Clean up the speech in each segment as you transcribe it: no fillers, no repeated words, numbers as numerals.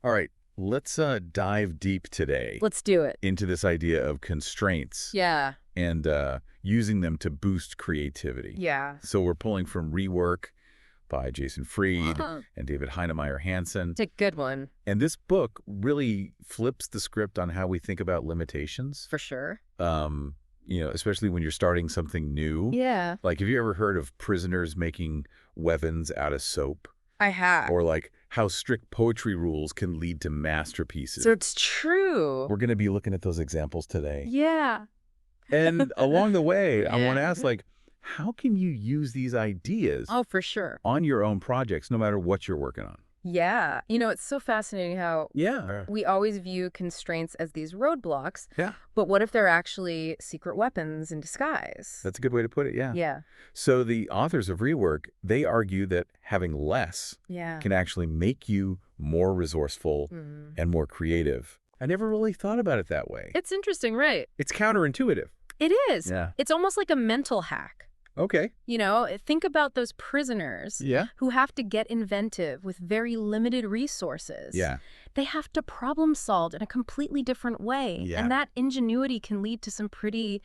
All right, let's dive deep today Let's do it. into this idea of constraints Yeah. and using them to boost creativity. Yeah. So we're pulling from Rework by Jason Fried It's and David Heinemeier Hansen. a good one, And this book really flips the script on how we think about limitations, for sure. especially when you're starting something new. Yeah. Like, have you ever heard of prisoners making weapons out of soap? I have. Or like how strict poetry rules can lead to masterpieces. So it's true. We're going to be looking at those examples today. Yeah. And along the way, I want to Yeah. ask, how can you use these ideas Oh, for sure. on your own projects, no matter what you're working on? Yeah. It's so fascinating how Yeah. we always view constraints as these roadblocks. Yeah. But what if they're actually secret weapons in disguise? That's a good way to put it, yeah. Yeah. So the authors of Rework, they argue that having less Yeah. can actually make you more resourceful Mhm. and more creative. I never really thought about it that way. It's interesting, right? It's counterintuitive. It is. Yeah. It's almost like a mental hack. Okay. Think about those prisoners Yeah. who have to get inventive with very limited resources. Yeah. They have to problem solve in a completely different way. Yeah. And that ingenuity can lead to some pretty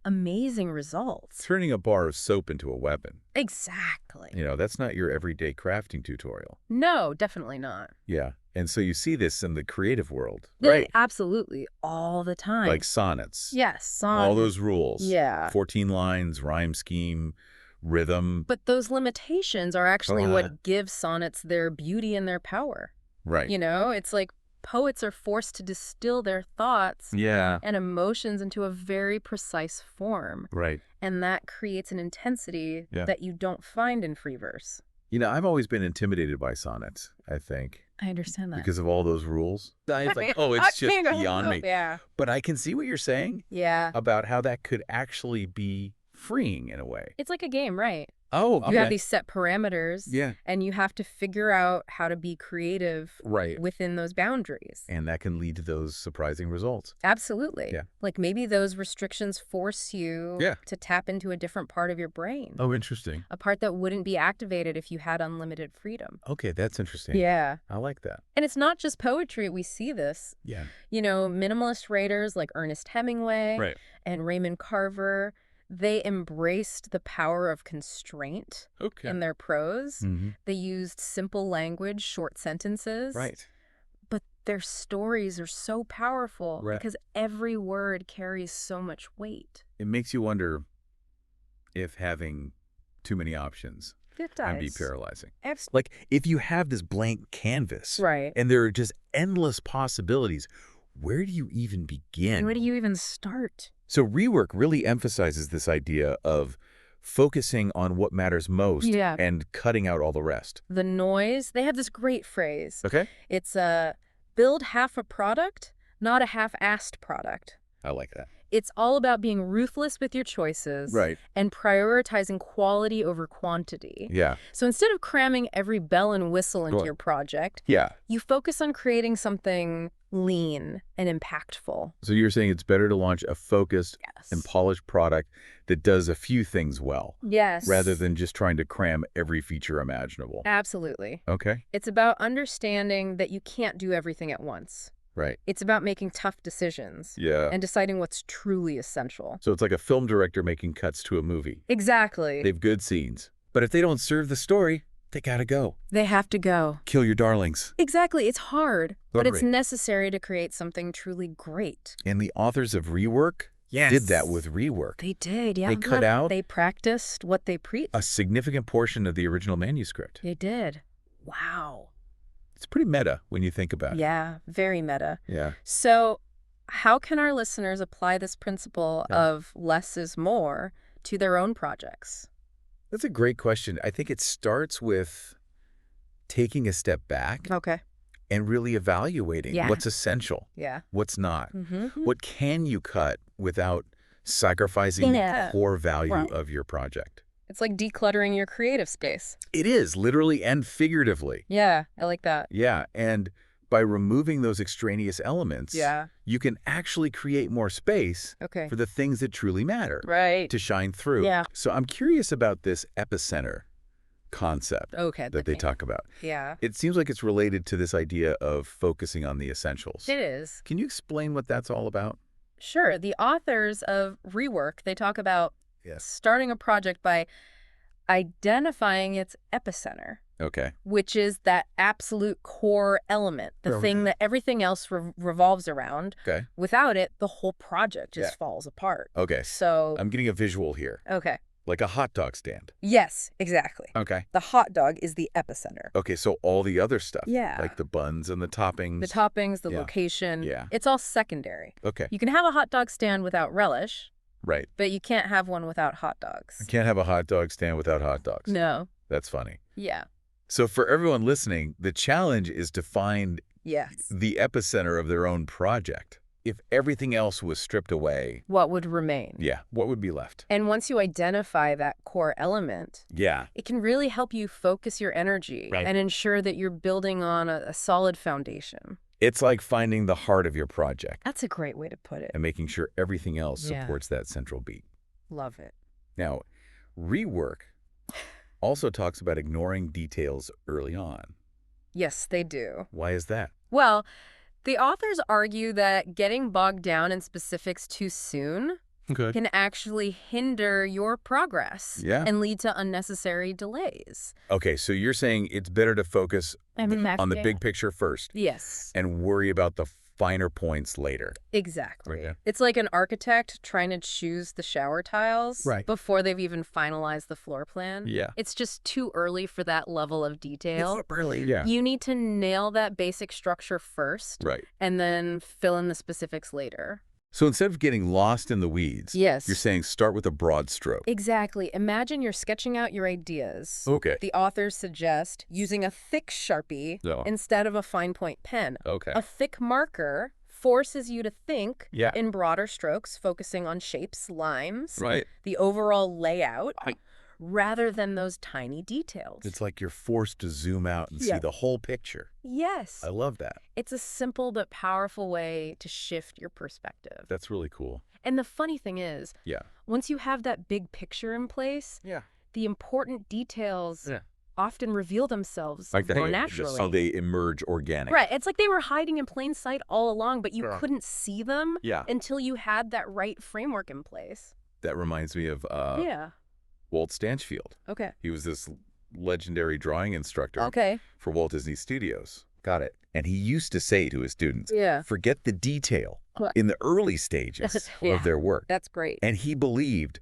amazing results. Turning a bar of soap into a weapon. Exactly. That's not your everyday crafting tutorial. No, definitely not. Yeah. And so you see this in the creative world. Absolutely. All the time. Like sonnets. Yes. All those rules. Yeah. 14 lines, rhyme scheme, rhythm. But those limitations are actually Uh. what give sonnets their beauty and their power. Right. It's like poets are forced to distill their thoughts Yeah. and emotions into a very precise form. Right. And that creates an intensity Yeah. that you don't find in free verse. I've always been intimidated by sonnets, I think, I understand that. because of all those rules. It's like, it's just beyond me. Yeah. But I can see what you're saying Yeah. about how that could actually be freeing in a way. It's like a game, right? Oh, You have these set parameters. Yeah. And you have to figure out how to be creative Right. within those boundaries. And that can lead to those surprising results. Absolutely. Yeah. Like maybe those restrictions force you Yeah. to tap into a different part of your brain. Oh, interesting. A part that wouldn't be activated if you had unlimited freedom. Okay, that's interesting. Yeah. I like that. And it's not just poetry. We see this. Yeah. Minimalist writers like Ernest Hemingway Right. and Raymond Carver, they embraced the power of constraint Okay. in their prose. Mm-hmm. They used simple language, short sentences. Right. But their stories are so powerful Right. because every word carries so much weight. It makes you wonder if having too many options It can be does. paralyzing. Absolutely. Like, if you have this blank canvas Right. and there are just endless possibilities, where do you even begin? Where do you even start? So Rework really emphasizes this idea of focusing on what matters most Yeah. and cutting out all the rest. The noise, they have this great phrase. Okay? It's build half a product, not a half-assed product. I like that. It's all about being ruthless with your choices Right. and prioritizing quality over quantity. Yeah. So instead of cramming every bell and whistle into Sure. your project, Yeah. you focus on creating something lean and impactful. So you're saying it's better to launch a focused Yes. and polished product that does a few things well, Yes. rather than just trying to cram every feature imaginable. Absolutely. Okay. It's about understanding that you can't do everything at once. Right. It's about making tough decisions Yeah. and deciding what's truly essential. So it's like a film director making cuts to a movie. Exactly. They have good scenes, but if they don't serve the story, they gotta go. They have to go. Kill your darlings. Exactly. It's hard, but it's Totally. necessary to create something truly great. And the authors of Rework did that with Rework. They did, yeah. They cut out They practiced what they preached. a significant portion of the original manuscript. They did. Wow. It's pretty meta when you think about it. Yeah, very meta. Yeah. So how can our listeners apply this principle Yeah. of less is more to their own projects? That's a great question. I think it starts with taking a step back Okay. and really evaluating Yeah. what's essential, Yeah. what's not. Mm-hmm. What can you cut without sacrificing Yeah. the core value Right. of your project? It's like decluttering your creative space. It is, literally and figuratively. Yeah, I like that. Yeah, and by removing those extraneous elements, Yeah. you can actually create more space Okay. for the things that truly matter Right. to shine through. Yeah. So I'm curious about this epicenter concept Okay, that they talk about. Yeah. It seems like it's related to this idea of focusing on the essentials. It is. Can you explain what that's all about? Sure. The authors of Rework, they talk about Yeah. starting a project by identifying its epicenter, Okay. which is that absolute core element, the thing that everything else revolves around. Okay. Without it, the whole project just Yeah. falls apart. Okay. So, I'm getting a visual here, okay. like a hot dog stand. Yes, exactly. Okay. The hot dog is the epicenter. Okay, so all the other stuff, Yeah. like the buns and the toppings. The toppings, the Yeah. location, Yeah. it's all secondary. Okay. You can have a hot dog stand without relish, Right. but you can't have one without hot You dogs. can't have a hot dog stand without hot dogs. No. That's funny. Yeah. So for everyone listening, the challenge is to find Yes. the epicenter of their own project. If everything else was stripped away, What would remain? yeah, what would be left? And once you identify that core element, Yeah. it can really help you focus your energy Right. and ensure that you're building on a solid foundation. It's like finding the heart of your project That's a great way to put it. and making sure everything else Yeah. supports that central beat. Love it. Now, rework also talks about ignoring details early on. Yes, they do. Why is that? Well, the authors argue that getting bogged down in specifics too soon Okay. can actually hinder your progress Yeah. and lead to unnecessary delays. Okay, so you're saying it's better to focus on the Yeah. big picture first Yes, and worry about the finer points later. exactly. Okay. It's like an architect trying to choose the shower tiles Right. before they've even finalized the floor plan. Yeah. It's just too early for that level of detail. Early. Yeah. You need to nail that basic structure first Right. and then fill in the specifics later. So instead of getting lost in the weeds, Yes. you're saying start with a broad stroke. Exactly. Imagine you're sketching out your ideas. Okay. The authors suggest using a thick Sharpie Yeah. instead of a fine point pen. Okay. A thick marker forces you to think Yeah. in broader strokes, focusing on shapes, lines, Right. the overall layout, rather than those tiny details. It's like you're forced to zoom out and see Yeah. the whole picture. Yes. I love that. It's a simple but powerful way to shift your perspective. That's really cool. And the funny thing is, Yeah. once you have that big picture in place, Yeah. the important details Yeah. often reveal themselves Like more naturally. how they emerge organic. Right. It's like they were hiding in plain sight all along, but you Yeah. couldn't see them Yeah. until you had that right framework in place. That reminds me of Yeah. Walt Stanchfield. Okay. He was this legendary drawing instructor Okay. for Walt Disney Studios. Got it. And he used to say to his students, Yeah. forget the detail What? in the early stages Yeah. of their work. That's great. And he believed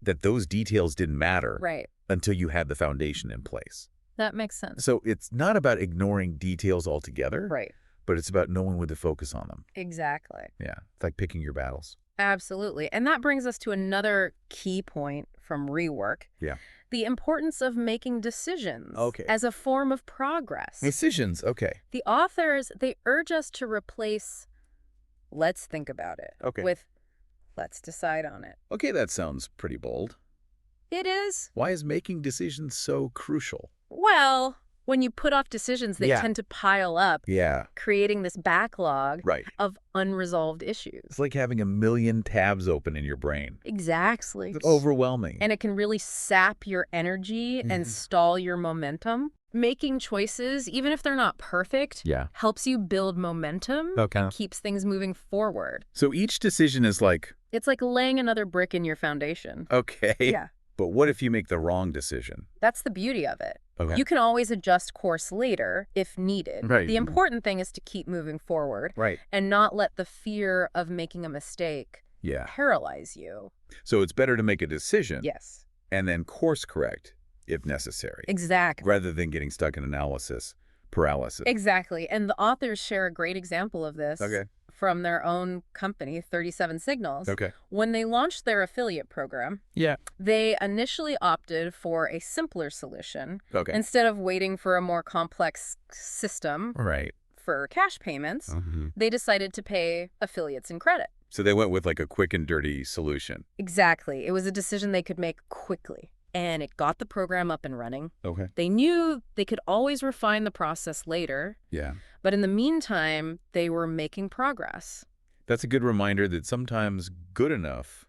that those details didn't matter Right. until you had the foundation in place. That makes sense. So it's not about ignoring details altogether, Right. but it's about knowing when to focus on them. Exactly. Yeah, it's like picking your battles. Absolutely. And that brings us to another key point from Rework. Yeah. The importance of making decisions Okay. as a form of progress. Decisions, okay. The authors, they urge us to replace "let's think about it" Okay. with "let's decide on it." Okay, that sounds pretty bold. It is. Why is making decisions so crucial? Well, when you put off decisions, they Yeah. tend to pile up, Yeah, creating this backlog right. of unresolved issues. It's like having a million tabs open in your brain. Exactly. It's overwhelming. And it can really sap your energy and Mhm. stall your momentum. Making choices, even if they're not perfect, Yeah. helps you build momentum, Okay. keeps things moving forward. So each decision is like, It's like laying another brick in your foundation. okay. Yeah. But what if you make the wrong decision? That's the beauty of it. Okay. You can always adjust course later if needed. Right. The important thing is to keep moving forward Right. and not let the fear of making a mistake Yeah. paralyze you. So it's better to make a decision Yes, and then course correct if necessary, exactly. rather than getting stuck in analysis paralysis. Exactly. And the authors share a great example of this Okay. from their own company, 37 Signals. Okay. When they launched their affiliate program, Yeah. they initially opted for a simpler solution. Okay. Instead of waiting for a more complex system Right. for cash payments, Mm-hmm. they decided to pay affiliates in credit. So they went with like a quick and dirty solution. Exactly. It was a decision they could make quickly, and it got the program up and running. Okay. They knew they could always refine the process later, Yeah. but in the meantime, they were making progress. That's a good reminder that sometimes good enough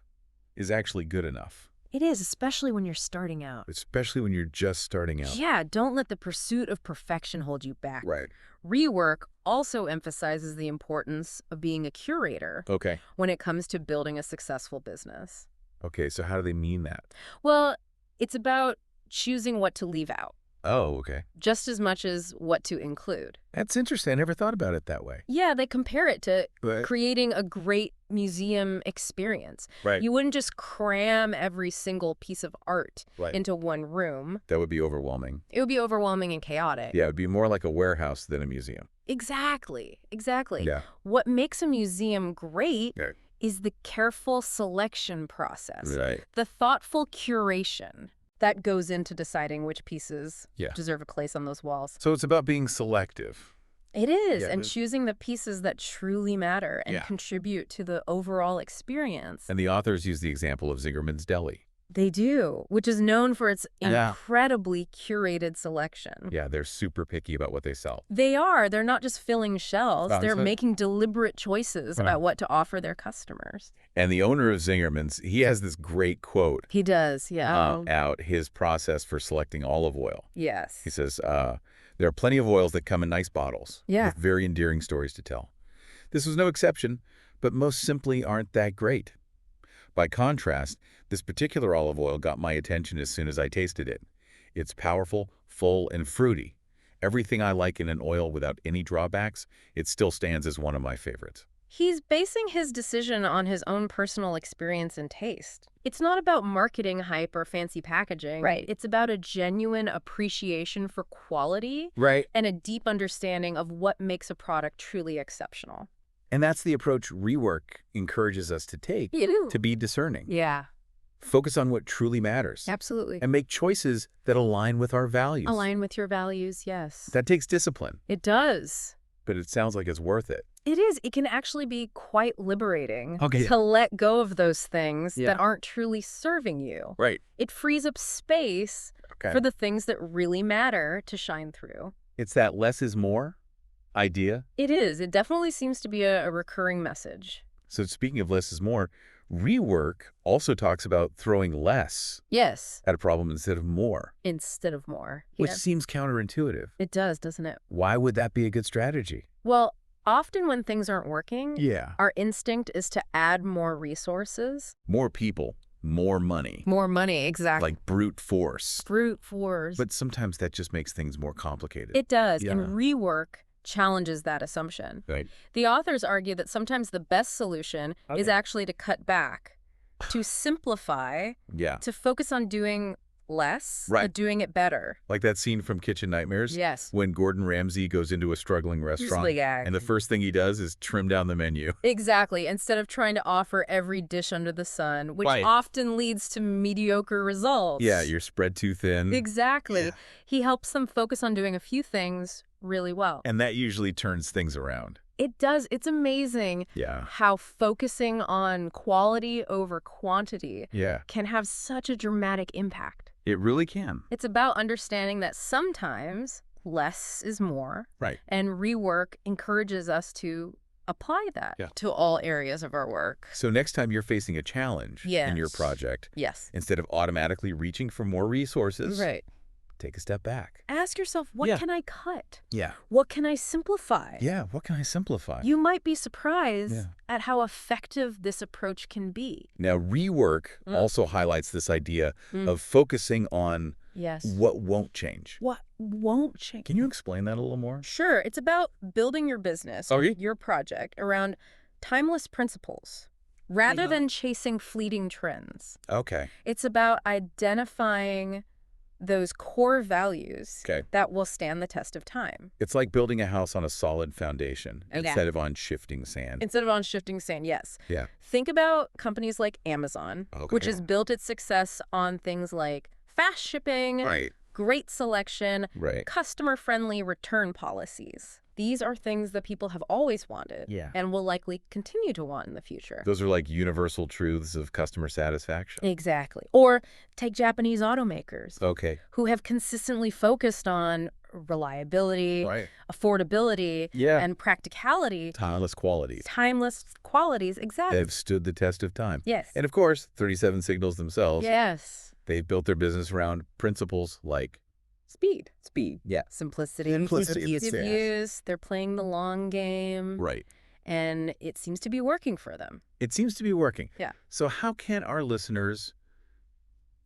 is actually good enough. It is, especially when you're starting out. Especially when you're just starting out. Yeah, don't let the pursuit of perfection hold you back. Right. Rework also emphasizes the importance of being a curator Okay. when it comes to building a successful business. Okay, so how do they mean that? Well, it's about choosing what to leave out, Oh, okay. just as much as what to include. That's interesting. I never thought about it that way. Yeah, they compare it to Right. creating a great museum experience. Right. You wouldn't just cram every single piece of art Right. into one room. That would be overwhelming. It would be overwhelming and chaotic. Yeah, it would be more like a warehouse than a museum. Exactly. Exactly. Yeah. What makes a museum great Right. is the careful selection process, Right. the thoughtful curation that goes into deciding which pieces Yeah. deserve a place on those walls. So it's about being selective. It is, Yeah, and this- choosing the pieces that truly matter and Yeah. contribute to the overall experience. And the authors use the example of Zingerman's Deli. They do, which is known for its Yeah. incredibly curated selection. Yeah, they're super picky about what they sell. They are. They're not just filling shelves. Oh, They're so- making deliberate choices about what to offer their customers. And the owner of Zingerman's, he has this great quote He does, yeah. out his process for selecting olive oil. Yes. He says, there are plenty of oils that come in nice bottles Yeah. with very endearing stories to tell. This was no exception, but most simply aren't that great. By contrast, this particular olive oil got my attention as soon as I tasted it. It's powerful, full, and fruity. Everything I like in an oil without any drawbacks, it still stands as one of my favorites. He's basing his decision on his own personal experience and taste. It's not about marketing hype or fancy packaging. Right. It's about a genuine appreciation for quality Right. and a deep understanding of what makes a product truly exceptional. And that's the approach Rework encourages us to take, to be discerning. Yeah, Focus on what truly matters. absolutely. And make choices that align with our values. Align with your values, yes. That takes discipline, It does. but it sounds like it's worth it. It is. It can actually be quite liberating Okay. to let go of those things Yeah. that aren't truly serving you. Right. It frees up space Okay. for the things that really matter to shine through. It's that less is more idea. It is. It definitely seems to be a recurring message. So speaking of less is more, Rework also talks about throwing less Yes, at a problem instead of more, instead of more. which Yeah. seems counterintuitive. It does, doesn't it? Why would that be a good strategy? Well, often when things aren't working, Yeah. our instinct is to add more resources. More people, more money, More money, exactly. like brute force. Brute force. But sometimes that just makes things more complicated. It does, Yeah. and rework challenges that assumption. Right. The authors argue that sometimes the best solution is Okay. actually to cut back, to simplify, Yeah. to focus on doing less, Right. but doing it better. Like that scene from Kitchen Nightmares. Yes. When Gordon Ramsay goes into a struggling restaurant and the first thing he does is trim down the menu. Exactly, instead of trying to offer every dish under the sun, which Right. often leads to mediocre results. Yeah, you're spread too thin. Exactly. Yeah. He helps them focus on doing a few things really well. And that usually turns things around. It does. It's amazing Yeah. how focusing on quality over quantity Yeah. can have such a dramatic impact. It really can. It's about understanding that sometimes less is more, Right. and rework encourages us to apply that Yeah. to all areas of our work. So next time you're facing a challenge in your Yes. project, Yes. instead of automatically reaching for more resources, Right. take a step back. Ask yourself, what Yeah. can I cut? Yeah. What can I simplify? Yeah. What can I simplify? You might be surprised Yeah. at how effective this approach can be. Now, Rework also highlights this idea of focusing on Yes. what won't change. What won't change? Can you explain that a little more? Sure. It's about building your business, Okay. your project, around timeless principles rather than chasing fleeting trends. Okay. It's about identifying those core values Okay. that will stand the test of time. It's like building a house on a solid foundation Okay. instead of on shifting sand. Instead of on shifting sand, yes. Yeah. Think about companies like Amazon, which Okay. has built its success on things like fast shipping, Right. great selection, Right. customer-friendly return policies. These are things that people have always wanted Yeah. and will likely continue to want in the future. Those are like universal truths of customer satisfaction. Exactly. Or take Japanese automakers Okay. who have consistently focused on reliability, Right. affordability, Yeah. and practicality, Timeless qualities. timeless qualities. Exactly. They've stood the test of time. Yes. And of course, 37 Signals themselves, Yes. they've built their business around principles like Speed. Speed. Yeah. Simplicity. Simplicity. Ease of Yes. use. They're playing the long game. right. And it seems to be working for them. It seems to be working. Yeah. So how can our listeners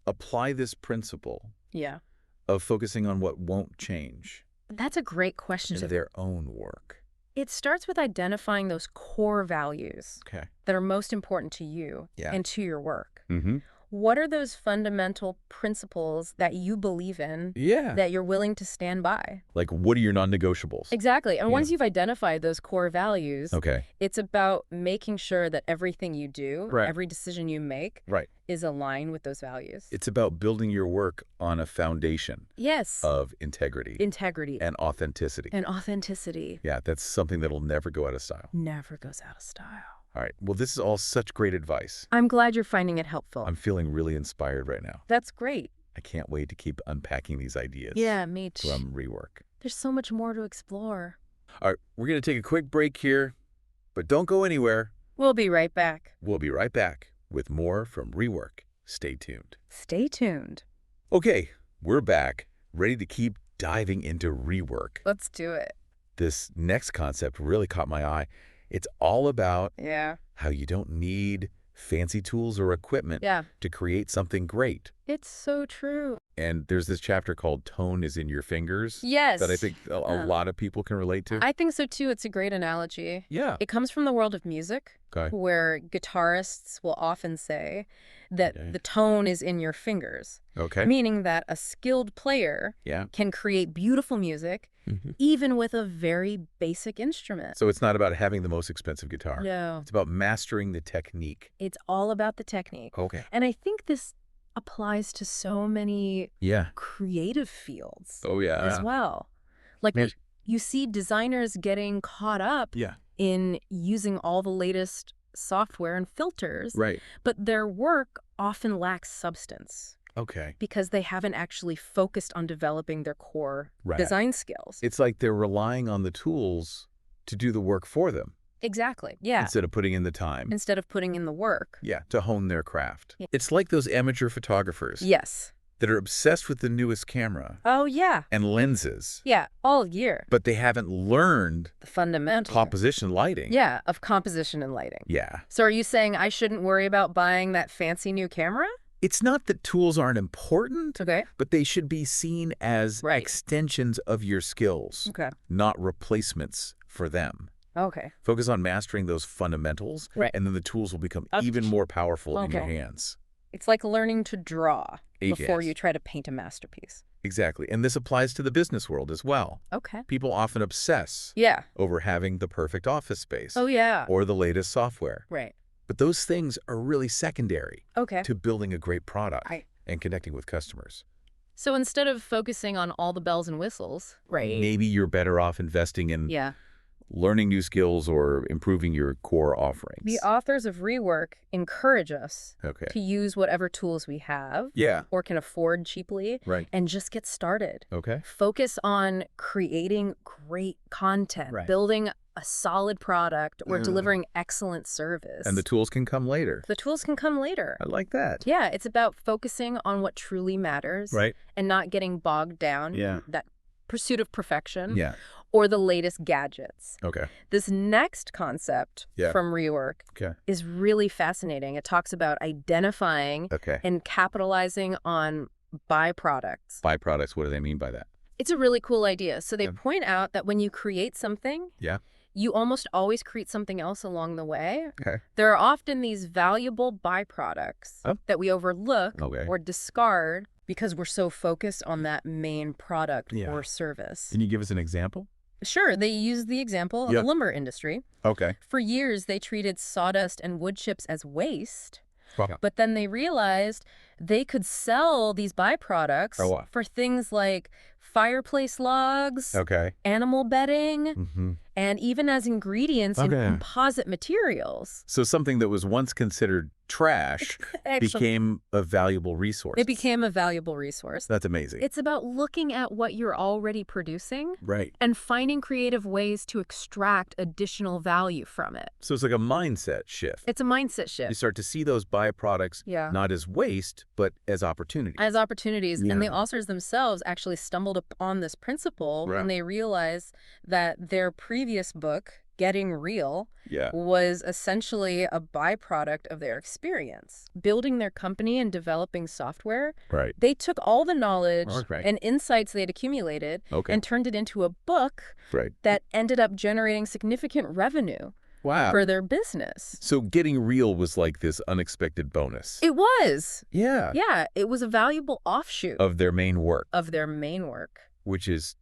apply this principle Yeah. of focusing on what won't change That's a great question. to their own work? It starts with identifying those core values Okay. that are most important to you Yeah. and to your work. Mm-hmm. What are those fundamental principles that you believe in Yeah. that you're willing to stand by? Like, what are your non-negotiables? Exactly. And Yeah. once you've identified those core values, Okay. it's about making sure that everything you do, Right. every decision you make, Right. is aligned with those values. It's about building your work on a foundation Yes. of integrity Integrity and authenticity. and authenticity Yeah, that's something that'll never go out of style. never goes out of style. All right. Well, this is all such great advice. I'm glad you're finding it helpful. I'm feeling really inspired right now. That's great. I can't wait to keep unpacking these ideas Yeah, me too. from rework. There's so much more to explore. All right, we're going to take a quick break here, but don't go anywhere. We'll be right back. We'll be right back with more from rework. Stay tuned. Stay tuned. Okay, we're back, ready to keep diving into rework. Let's do it. This next concept really caught my eye. It's all about Yeah. how you don't need fancy tools or equipment Yeah. to create something great. It's so true. And there's this chapter called Tone is in Your Fingers Yes. that I think a lot of people can relate to. I think so too. It's a great analogy. Yeah. It comes from the world of music, Okay. where guitarists will often say that Okay. the tone is in your fingers, Okay. meaning that a skilled player Yeah. can create beautiful music even with a very basic instrument. So it's not about having the most expensive guitar. No, It's about mastering the technique. it's all about the technique. Okay. And I think this applies to so many Yeah. creative fields Oh, yeah. as well. Like Yes. you see designers getting caught up Yeah. in using all the latest software and filters, Right. but their work often lacks substance Okay. because they haven't actually focused on developing their core Right. design skills. It's like they're relying on the tools to do the work for them Exactly. Yeah. instead of putting in the time. Instead of putting in the work. Yeah, to hone their craft. Yeah. It's like those amateur photographers Yes. that are obsessed with the newest camera Oh, yeah. and lenses, Yeah. All year. but they haven't learned The fundamental. composition lighting. Yeah. Of composition and lighting. Yeah. So are you saying I shouldn't worry about buying that fancy new camera? It's not that tools aren't important, Okay. but they should be seen as Right. extensions of your skills, Okay. not replacements for them. Okay. Focus on mastering those fundamentals, Right. and then the tools will become Okay. even more powerful in your Okay. hands. It's like learning to draw before Yes. you try to paint a masterpiece. Exactly. And this applies to the business world as well. Okay. People often obsess Yeah. over having the perfect office space Oh, yeah. or the latest software. Right. But those things are really secondary Okay. to building a great product Right. and connecting with customers. So instead of focusing on all the bells and whistles, Maybe you're better off investing in Yeah. learning new skills or improving your core offerings. The authors of Rework encourage us Okay. to use whatever tools we have Yeah. or can afford cheaply Right. and just get started. Okay. Focus on creating great content, Right. building a solid product, or Mm. delivering excellent service. And the tools can come later. The tools can come later. I like that. Yeah, it's about focusing on what truly matters Right. and not getting bogged down Yeah. that pursuit of perfection Yeah. or the latest gadgets. Okay. This next concept Yeah. from Rework Okay. is really fascinating. It talks about identifying Okay. and capitalizing on byproducts. Byproducts, what do they mean by that? It's a really cool idea. So they Yeah. point out that when you create something, Yeah. you almost always create something else along the way. Okay. There are often these valuable byproducts Oh. that we overlook Okay. or discard because we're so focused on that main product Yeah. or service. Can you give us an example? Sure, they use the example of Yeah. the lumber industry. Okay. For years, they treated sawdust and wood chips as waste, Wow. but then they realized they could sell these byproducts For what? for things like fireplace logs, Okay. animal bedding, Mm-hmm. and even as ingredients in Okay. composite materials. So something that was once considered trash Actually, became a valuable resource. it became a valuable resource. That's amazing. It's about looking at what you're already producing Right. and finding creative ways to extract additional value from it. So it's like a mindset shift. It's a mindset You shift. start to see those byproducts Yeah. not as waste, but as opportunity. As opportunities. And the Yeah. authors themselves actually stumbled upon this principle Right. when they realized that their previous book, Getting Real, Yeah. was essentially a byproduct of their experience. Building their company and developing software, Right. they took all the knowledge Right. and insights they'd accumulated Okay. and turned it into a book Right. that ended up generating significant revenue Wow. for their business. So getting real was like this unexpected bonus. It was. Yeah. Yeah, it was a valuable offshoot Of their main work, of their main work. which is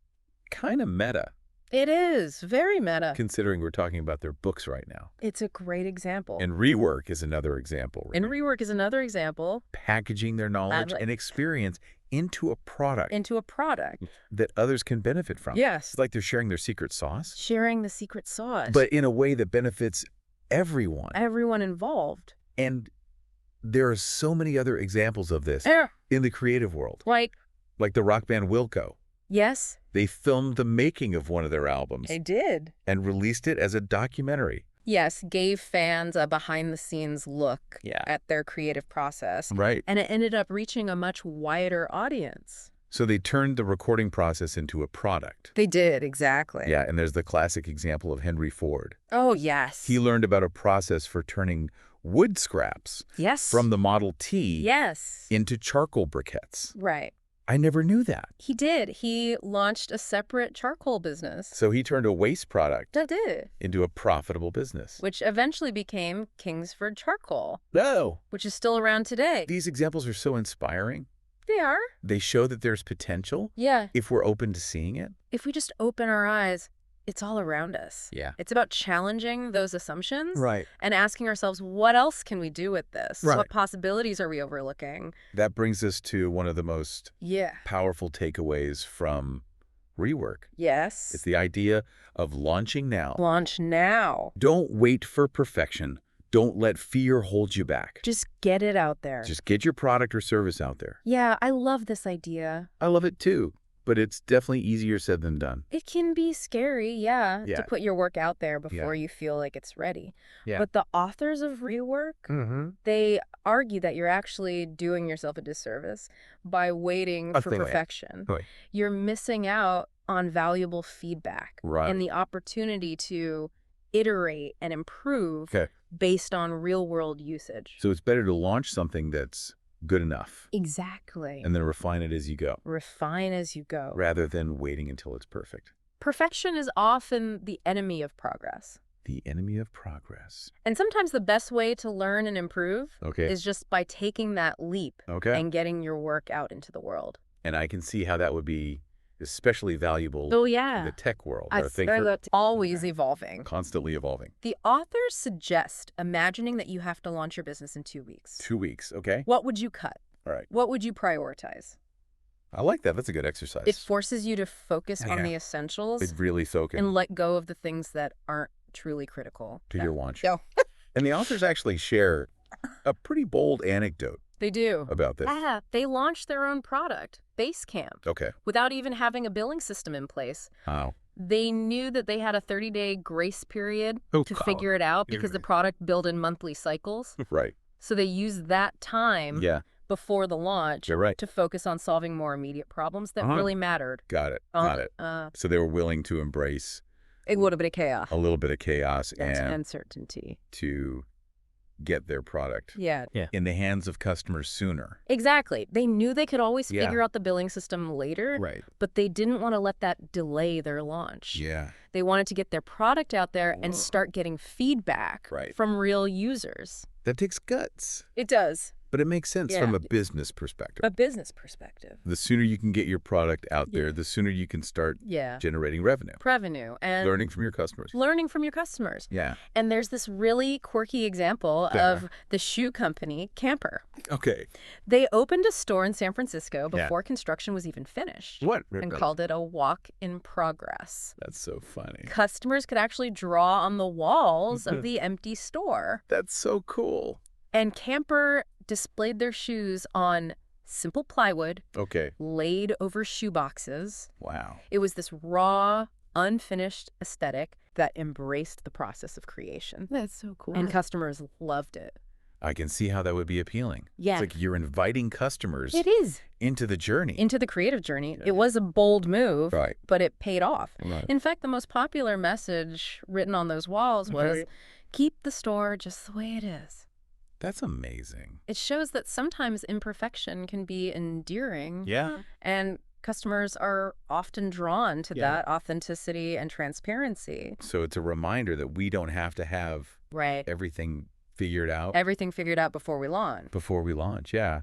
kind of meta, It is very meta. considering we're talking about their books right now. It's a great example. And rework is another example. And Right? rework is another example. Packaging their knowledge like- and experience into a product Into a product. that others can benefit from. Yes. It's like they're sharing their secret sauce, Sharing the secret sauce. but in a way that benefits everyone. everyone involved. And there are so many other examples of this Eh, in the creative world, like, like the rock band Wilco. yes, They filmed the making of one of their albums they did. and released it as a documentary. Yes, gave fans a behind-the-scenes look Yeah. at their creative process. Right. And it ended up reaching a much wider audience. So they turned the recording process into a product. They did, exactly. Yeah, and there's the classic example of Henry Ford. Oh, yes. He learned about a process for turning wood scraps Yes. from the Model T Yes. into charcoal briquettes. Right. I never knew that. He did. He launched a separate charcoal business. So he turned a waste product That did. into a profitable business. Which eventually became Kingsford Charcoal, No. which is still around today. These examples are so inspiring. They are. They show that there's potential Yeah. if we're open to seeing it. If we just open our eyes, it's all around us. Yeah. It's about challenging those assumptions Right. and asking ourselves, what else can we do with this? Right. What possibilities are we overlooking? That brings us to one of the most Yeah. powerful takeaways from rework. Yes. It's the idea of launching now. Launch now. Don't wait for perfection. Don't let fear hold you back. Just get it out there. Just get your product or service out there. Yeah, I love this idea. I love it too, but it's definitely easier said than done. It can be scary, Yeah. to put your work out there before you feel like it's ready. Yeah. But the authors of Rework, Mm-hmm. they argue that you're actually doing yourself a disservice by waiting for perfection. Right. You're missing out on valuable feedback Right. and the opportunity to iterate and improve Okay. based on real-world usage. So it's better to launch something that's good enough Exactly. and then refine it as you go, Refine as you go. rather than waiting until it's perfect. Perfection is often the enemy of progress. The enemy of progress. And sometimes the best way to learn and improve Okay. is just by taking that leap Okay. and getting your work out into the world. And I can see how that would be especially valuable Oh, in yeah. the tech world. I I think think we're that's always evolving. constantly evolving. The authors suggest imagining that you have to launch your business in 2 weeks. 2 weeks, okay? What would you cut? All right. What would you prioritize? I like that. That's a good exercise. It forces you to focus on Yeah. the essentials It really soak in and let go of the things that aren't truly critical. to your launch. Go. And the authors actually share a pretty bold anecdote They do. about this. Yeah, they launched their own product, Basecamp, Okay. without even having a billing system in place. How? They knew that they had a 30-day grace period Oh, to God. figure it out because the product billed in monthly cycles. Right. So they used that time Yeah. before the launch You're right. to focus on solving more immediate problems that Uh-huh. really mattered. Got it. Got it. So they were willing to embrace It would have been a chaos. a little bit of chaos That's and uncertainty. to get their product Yeah. in the hands of customers sooner. Exactly. They knew they could always Yeah. figure out the billing system later, Right. but they didn't want to let that delay their launch. Yeah. They wanted to get their product out there and Whoa. start getting feedback Right. from real users. That takes guts. It does. But it makes sense Yeah. from a business perspective. A business perspective. The sooner you can get your product out Yeah. there, the sooner you can start Yeah. generating revenue, Revenue and learning from your customers. learning from your customers. Yeah. And there's this really quirky example Yeah. of the shoe company Camper. Okay. They opened a store in San Francisco Yeah. before construction was even finished What? and called it a walk in progress. That's so funny. Customers could actually draw on the walls of the empty store. That's so cool. And Camper displayed their shoes on simple plywood Okay. laid over shoe boxes. Wow. It was this raw, unfinished aesthetic that embraced the process of creation. That's so cool. And customers loved it. I can see how that would be appealing. Yeah. It's like you're inviting customers It is. into the journey. Into the creative journey. Yeah. It was a bold move, Right. but it paid off. Right. In fact, the most popular message written on those walls was, keep the store just the way it is. That's amazing. It shows that sometimes imperfection can be endearing. Yeah. And customers are often drawn to Yeah. that authenticity and transparency. So it's a reminder that we don't have to have Right. everything figured out Everything figured out before we launch. before we launch. Yeah.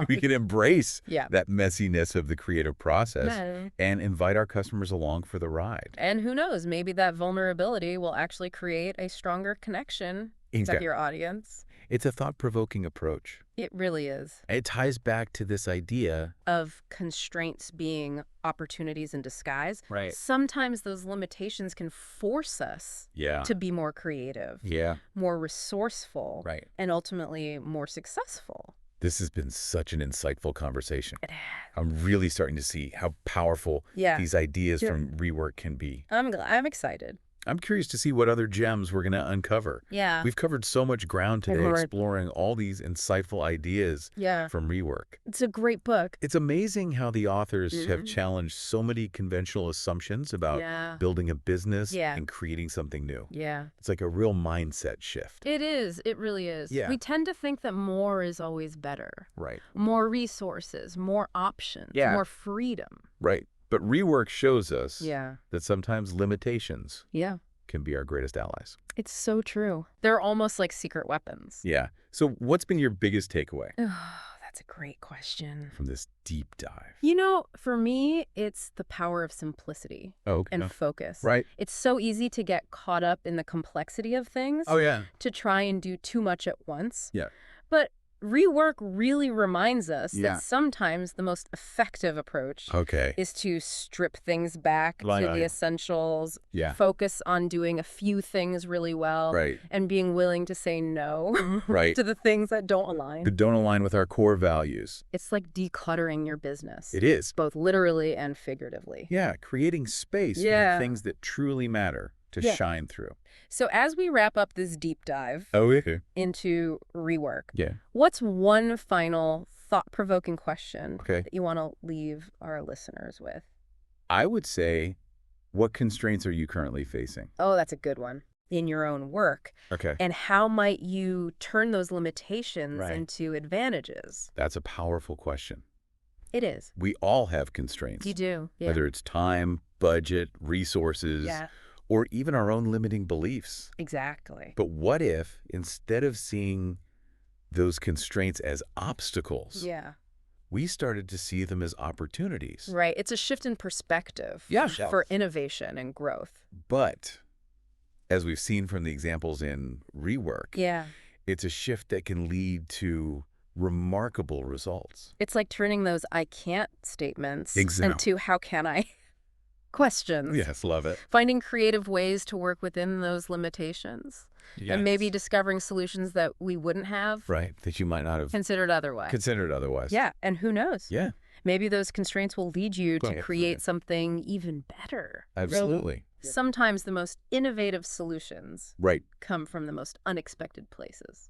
We can embrace Yeah. that messiness of the creative process Yeah. and invite our customers along for the ride. And who knows, maybe that vulnerability will actually create a stronger connection with Exactly. your audience. It's a thought-provoking approach. It really is. It ties back to this idea. Of constraints being opportunities in disguise. Right. Sometimes those limitations can force us Yeah. to be more creative, Yeah. more resourceful, Right. and ultimately more successful. This has been such an insightful conversation. It has. I'm really starting to see how powerful Yeah. these ideas Yeah. from rework can be. I'm excited. I'm curious to see what other gems we're going to uncover. Yeah. We've covered so much ground today Right. exploring all these insightful ideas Yeah. from rework. It's a great book. It's amazing how the authors have Mhm. challenged so many conventional assumptions about Yeah. building a business Yeah. and creating something new. Yeah. It's like a real mindset shift. It is. It really is. Yeah. We tend to think that more is always better. Right. More resources, more options, Yeah. more freedom. Right. But rework shows us Yeah. that sometimes limitations Yeah. can be our greatest allies. It's so true. They're almost like secret weapons. Yeah. So what's been your biggest takeaway That's a great question. from this deep dive? You know, for me, it's the power of simplicity Oh, okay. and focus. Right. It's so easy to get caught up in the complexity of things, Oh, yeah. to try and do too much at once. Yeah. But rework really reminds us Yeah. that sometimes the most effective approach Okay. is to strip things back Right, to right. the essentials, Yeah. focus on doing a few things really well, Right. and being willing to say no Right. to the things that don't align. That don't align with our core values. It's like decluttering your business, It is. both literally and figuratively. Yeah. Creating space for Yeah. the things that truly matter to Yeah. shine through. So as we wrap up this deep dive Oh, yeah. into rework, Yeah. what's one final thought-provoking question Okay. that you want to leave our listeners with? I would say, what constraints are you currently facing? Oh, that's a good one. In your own work. Okay. And how might you turn those limitations Right. into advantages? That's a powerful question. It is. We all have constraints. You do. Yeah. Whether it's time, budget, resources, Yeah, or even our own limiting beliefs. exactly. But what if, instead of seeing those constraints as obstacles, Yeah. we started to see them as opportunities? Right. It's a shift in perspective Yeah. for innovation and growth. But as we've seen from the examples in rework, Yeah. it's a shift that can lead to remarkable results. It's like turning those I can't statements Exactly. into how can I questions. Yes, love it. Finding creative ways to work within those limitations. And maybe discovering solutions that we wouldn't have Right, that you might not have considered otherwise. considered otherwise. Yeah, and who knows? Yeah, Maybe those constraints will lead you to Yeah. create something even better. absolutely. Sometimes the most innovative solutions Right. come from the most unexpected places.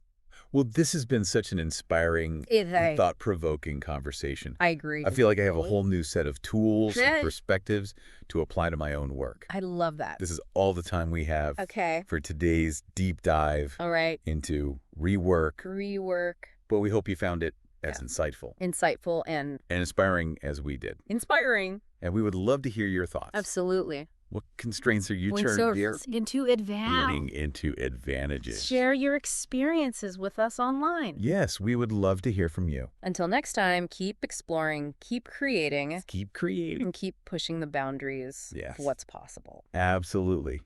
Well, this has been such an inspiring, thought-provoking conversation. I agree. I feel like I have a whole new set of tools Yeah. and perspectives to apply to my own work. I love that. This is all the time we have Okay. for today's deep dive All right. into rework, Rework. but we hope you found it as insightful Insightful and and inspiring as we did. inspiring. And we would love to hear your thoughts. Absolutely. What constraints are you dear? Into Turning into advantages. Share your experiences with us online. Yes, we would love to hear from you. Until next time, keep exploring, keep creating, Keep creating. and keep pushing the boundaries Yes. of what's possible. Absolutely.